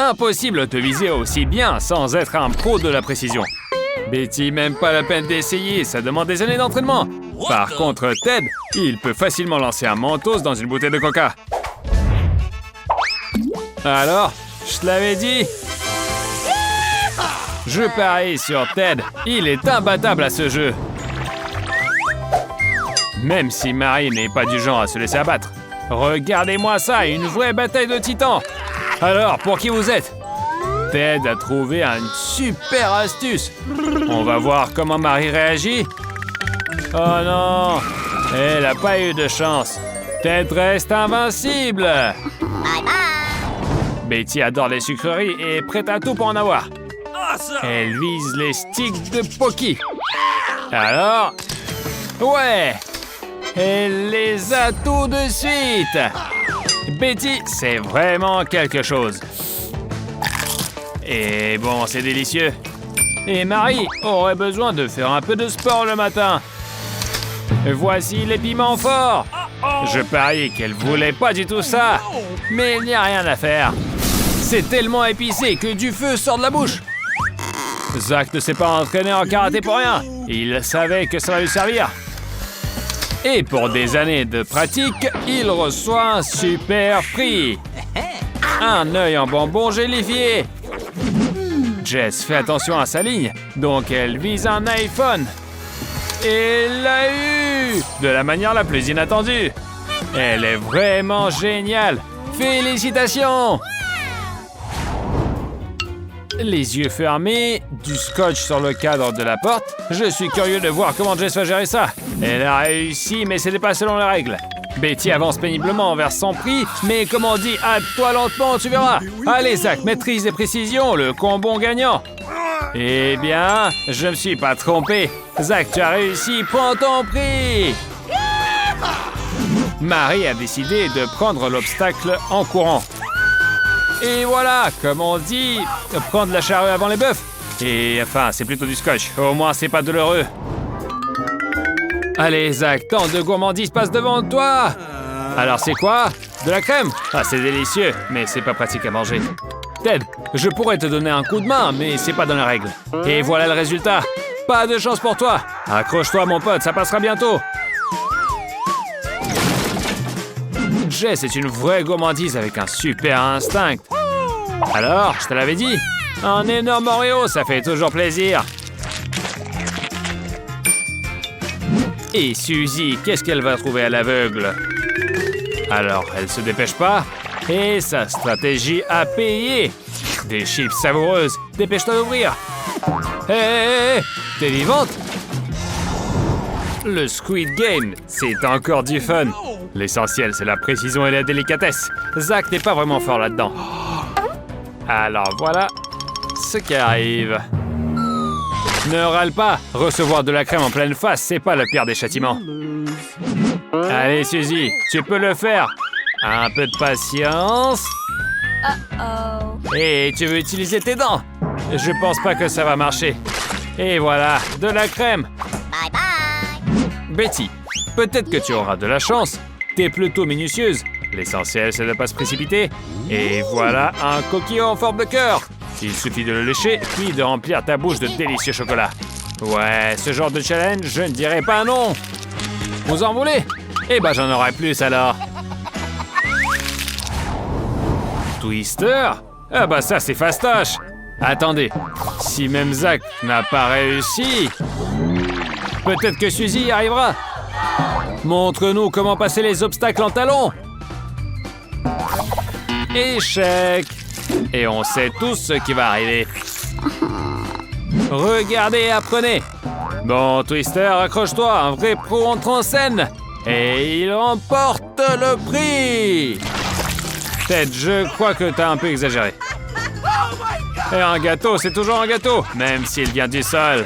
Impossible de viser aussi bien sans être un pro de la précision. Betty, même pas la peine d'essayer, ça demande des années d'entraînement. Par contre, Ted, il peut facilement lancer un Mentos dans une bouteille de coca. Alors, je te l'avais dit. Je parie sur Ted, il est imbattable à ce jeu. Même si Marie n'est pas du genre à se laisser abattre. Regardez-moi ça, une vraie bataille de titans. Alors, pour qui vous êtes? Ted a trouvé une super astuce. On va voir comment Marie réagit. Oh non, elle n'a pas eu de chance. Ted reste invincible. Bye bye. Betty adore les sucreries et est prête à tout pour en avoir. Elle vise les sticks de Pocky. Alors, ouais, elle les a tout de suite. Betty, c'est vraiment quelque chose. Et bon, c'est délicieux. Et Marie aurait besoin de faire un peu de sport le matin. Voici les piments forts. Je parie qu'elle voulait pas du tout ça. Mais il n'y a rien à faire. C'est tellement épicé que du feu sort de la bouche. Zach ne s'est pas entraîné en karaté pour rien. Il savait que ça va lui servir. Et pour des années de pratique, il reçoit un super prix. Un œil en bonbon gélifié. Jess fait attention à sa ligne, donc elle vise un iPhone. Et l'a eu de la manière la plus inattendue. Elle est vraiment géniale. Félicitations! Les yeux fermés, du scotch sur le cadre de la porte. Je suis curieux de voir comment Jess va gérer ça. Elle a réussi, mais ce n'est pas selon les règles. Betty avance péniblement vers son prix, mais comme on dit, hâte-toi lentement, tu verras. Allez, Zach, maîtrise et précision, le combo gagnant. Eh bien, je me suis pas trompé. Zach, tu as réussi, prends ton prix. Marie a décidé de prendre l'obstacle en courant. Et voilà, comme on dit, prendre la charrue avant les bœufs. Et enfin, c'est plutôt du scotch, au moins c'est pas douloureux. Allez, Zach, tant de gourmandises passent devant toi. Alors c'est quoi? De la crème? Ah, c'est délicieux, mais c'est pas pratique à manger. Ted, je pourrais te donner un coup de main, mais c'est pas dans la règle. Et voilà le résultat. Pas de chance pour toi. Accroche-toi, mon pote, ça passera bientôt. Jess est une vraie gourmandise avec un super instinct. Alors, je te l'avais dit, un énorme Oreo, ça fait toujours plaisir. Et Suzy, qu'est-ce qu'elle va trouver à l'aveugle? Alors, elle se dépêche pas. Et sa stratégie a payé. Des chips savoureuses. Dépêche-toi d'ouvrir. Hé, t'es vivante? Le Squid Game, c'est encore du fun. L'essentiel, c'est la précision et la délicatesse. Zach n'est pas vraiment fort là-dedans. Alors voilà ce qui arrive. Ne râle pas. Recevoir de la crème en pleine face, c'est pas le pire des châtiments. Allez, Suzy, tu peux le faire. Un peu de patience. Et tu veux utiliser tes dents? Je pense pas que ça va marcher. Et voilà, de la crème. Bye bye. Betty, peut-être que tu auras de la chance. T'es plutôt minutieuse. L'essentiel, c'est de ne pas se précipiter. Et voilà un coquillon en forme de cœur. Il suffit de le lécher, puis de remplir ta bouche de délicieux chocolat. Ouais, ce genre de challenge, je ne dirais pas non. Vous en voulez? Eh ben, j'en aurai plus alors. Twister? Ah bah ça, c'est fastoche. Attendez, si même Zach n'a pas réussi, peut-être que Suzy y arrivera. Montre-nous comment passer les obstacles en talons. Échec. Et on sait tous ce qui va arriver. Regardez et apprenez. Bon, Twister, accroche-toi, un vrai pro entre en scène. Et il remporte le prix. Ted, je crois que t'as un peu exagéré. Et un gâteau, c'est toujours un gâteau, même s'il vient du sol.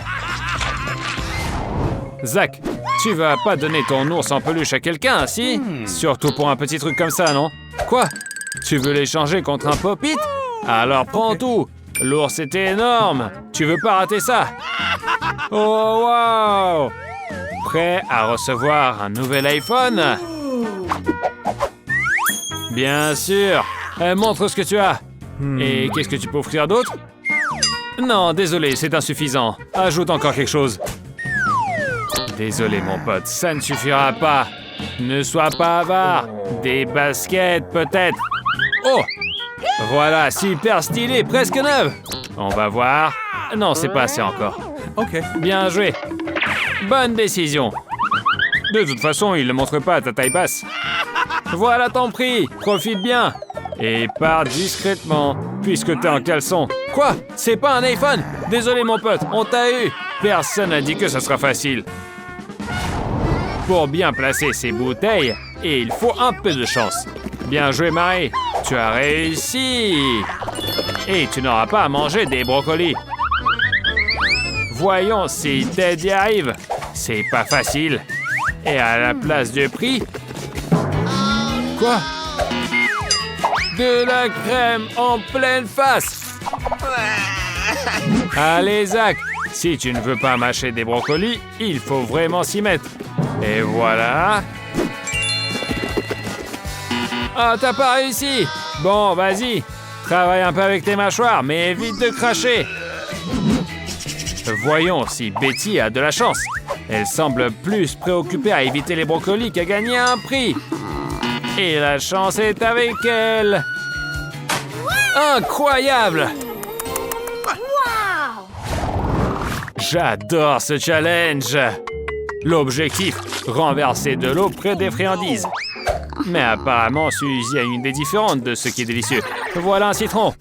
Zach, tu vas pas donner ton ours en peluche à quelqu'un, si? Surtout pour un petit truc comme ça, non? Quoi? Tu veux l'échanger contre un pop-it? Alors prends tout. L'ours est énorme. Tu veux pas rater ça? Oh, wow! Prêt à recevoir un nouvel iPhone? Bien sûr. Montre ce que tu as. Et qu'est-ce que tu peux offrir d'autre? Non, désolé, c'est insuffisant. Ajoute encore quelque chose. Désolé, mon pote, ça ne suffira pas. Ne sois pas avare. Des baskets, peut-être. Oh! Voilà, super stylé, presque neuve. On va voir. Non, c'est pas assez encore. Ok. Bien joué. Bonne décision. De toute façon, il ne montre pas à ta taille basse. Voilà ton prix. Profite bien. Et pars discrètement, puisque t'es en caleçon. Quoi? C'est pas un iPhone? Désolé, mon pote, on t'a eu. Personne n'a dit que ça sera facile. Pour bien placer ces bouteilles, il faut un peu de chance. Bien joué, Marie. Tu as réussi. Et tu n'auras pas à manger des brocolis. Voyons si Ted y arrive. C'est pas facile. Et à la place du prix... Quoi? De la crème en pleine face. Allez, Zach. Si tu ne veux pas mâcher des brocolis, il faut vraiment s'y mettre. Et voilà. Ah, t'as pas réussi. Bon, vas-y. Travaille un peu avec tes mâchoires, mais évite de cracher. Voyons si Betty a de la chance. Elle semble plus préoccupée à éviter les brocolis qu'à gagner un prix. Et la chance est avec elle. Incroyable! J'adore ce challenge. L'objectif, renverser de l'eau près des friandises. Mais apparemment, Suzy a une idée différente de ce qui est délicieux. Voilà un citron.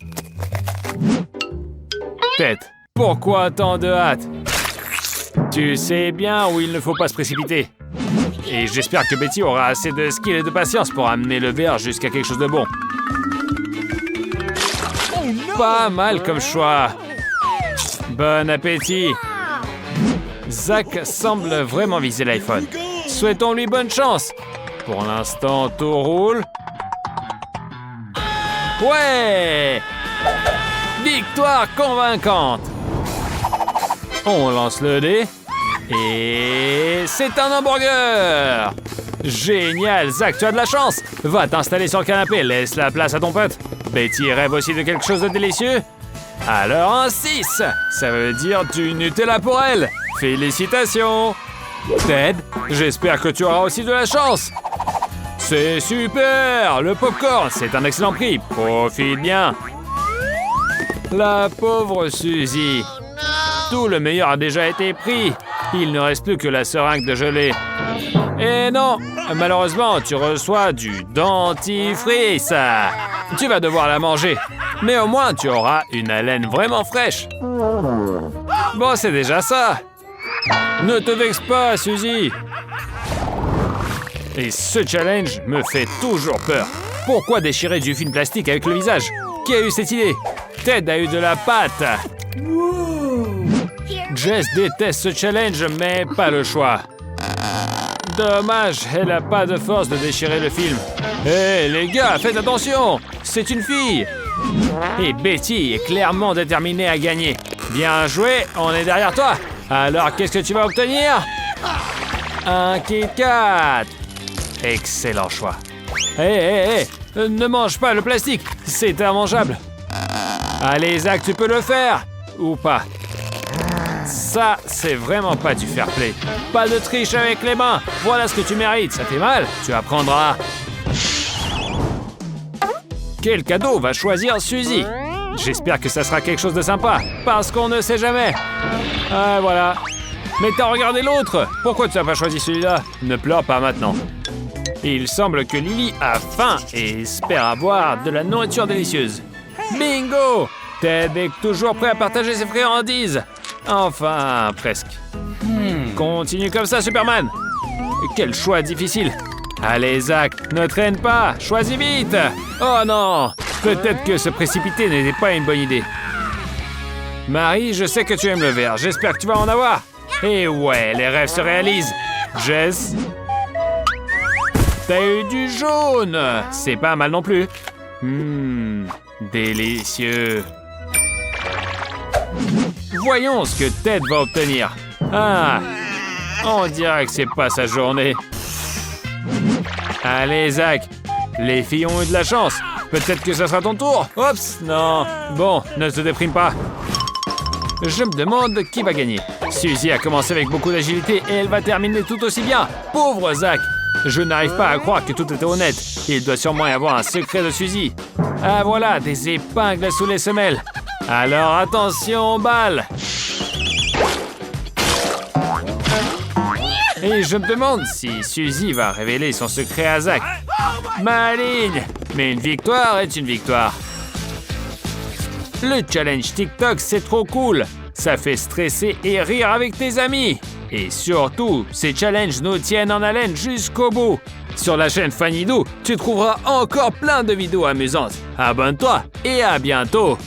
Tête, pourquoi tant de hâte? Tu sais bien où il ne faut pas se précipiter. Et j'espère que Betty aura assez de skill et de patience pour amener le verre jusqu'à quelque chose de bon. Pas mal comme choix. Bon appétit. Zach semble vraiment viser l'iPhone. Souhaitons-lui bonne chance. Pour l'instant, tout roule. Ouais! Victoire convaincante. On lance le dé. Et c'est un hamburger! Génial, Zach, tu as de la chance! Va t'installer sur le canapé, laisse la place à ton pote. Betty rêve aussi de quelque chose de délicieux? Alors un 6! Ça veut dire du Nutella pour elle! Félicitations! Ted, j'espère que tu auras aussi de la chance! C'est super! Le popcorn, c'est un excellent prix. Profite bien! La pauvre Suzy. Tout le meilleur a déjà été pris. Il ne reste plus que la seringue de gelée. Et non, malheureusement, tu reçois du dentifrice. Tu vas devoir la manger. Mais au moins, tu auras une haleine vraiment fraîche. Bon, c'est déjà ça. Ne te vexe pas, Suzy. Et ce challenge me fait toujours peur. Pourquoi déchirer du film plastique avec le visage? Qui a eu cette idée? Ted a eu de la pâte. Jess déteste ce challenge, mais pas le choix. Dommage, elle n'a pas de force de déchirer le film. Hé, les gars, faites attention! C'est une fille! Et Betty est clairement déterminée à gagner. Bien joué, on est derrière toi. Alors, qu'est-ce que tu vas obtenir? Un Kit Kat! Excellent choix. Hé, ne mange pas le plastique, c'est immangeable. Allez, Zach, tu peux le faire. Ou pas. Ça, c'est vraiment pas du fair play. Pas de triche avec les mains. Voilà ce que tu mérites. Ça fait mal. Tu apprendras. Quel cadeau va choisir Suzy? J'espère que ça sera quelque chose de sympa. Parce qu'on ne sait jamais. Ah, voilà. Mais t'as regardé l'autre. Pourquoi tu n'as pas choisi celui-là? Ne pleure pas maintenant. Il semble que Lily a faim et espère avoir de la nourriture délicieuse. Bingo! Ted est toujours prêt à partager ses friandises. Enfin, presque. Continue comme ça, Superman. Quel choix difficile. Allez, Zach, ne traîne pas. Choisis vite. Oh non. Peut-être que se précipiter n'était pas une bonne idée. Marie, je sais que tu aimes le vert. J'espère que tu vas en avoir. Et ouais, les rêves se réalisent. Jess, t'as eu du jaune. C'est pas mal non plus. Délicieux. Voyons ce que Ted va obtenir. Ah, on dirait que c'est pas sa journée. Allez, Zach, les filles ont eu de la chance. Peut-être que ça sera ton tour. Oups, non. Bon, ne te déprime pas. Je me demande qui va gagner. Suzy a commencé avec beaucoup d'agilité et elle va terminer tout aussi bien. Pauvre Zach. Je n'arrive pas à croire que tout était honnête. Il doit sûrement y avoir un secret de Suzy. Ah voilà, des épingles sous les semelles. Alors attention aux balles. Et je me demande si Suzy va révéler son secret à Zach. Maligne! Mais une victoire est une victoire. Le challenge TikTok, c'est trop cool. Ça fait stresser et rire avec tes amis. Et surtout, ces challenges nous tiennent en haleine jusqu'au bout. Sur la chaîne Fanny Doo, tu trouveras encore plein de vidéos amusantes. Abonne-toi et à bientôt!